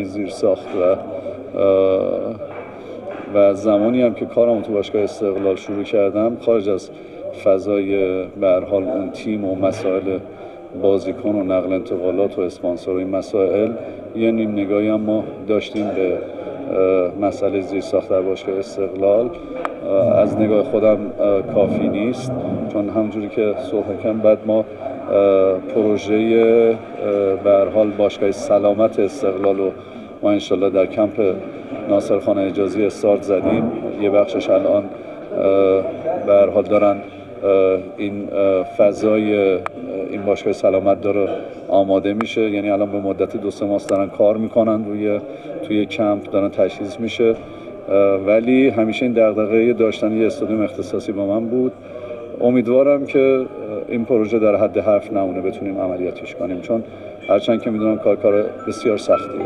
زیرساخت و زمانی هم که کارم تو باشگاه استقلال شروع کردم، خارج از فضای به هر حال اون تیم و مسائل بازیکن و نقل انتقالات و اسپانسر و این مسائل، یه نیم نگاهی هم ما داشتیم به مسئله زیرساخت در باشگاه استقلال. از نگاه خودم کافی نیست، چون همونجوری که صحبت کردم بعد ما پروژه به هر حال باشگاه سلامت استقلال رو ما انشالله در کمپ ناصرخان حجازی استارت زدیم. یه بخشش الان به هر حال دارن این فضای این باشگاه سلامت داره آماده میشه، یعنی الان به مدت 2-3 ماه دارن کار میکنن توی کمپ دارن تجهیز میشه. ولی همیشه این دغدغه داشتن یه استادیوم اختصاصی با من بود. امیدوارم که این پروژه در حد حرف نمونه، بتونیم عملیاتش کنیم، چون هرچند که میدونم کار بسیار سختیه.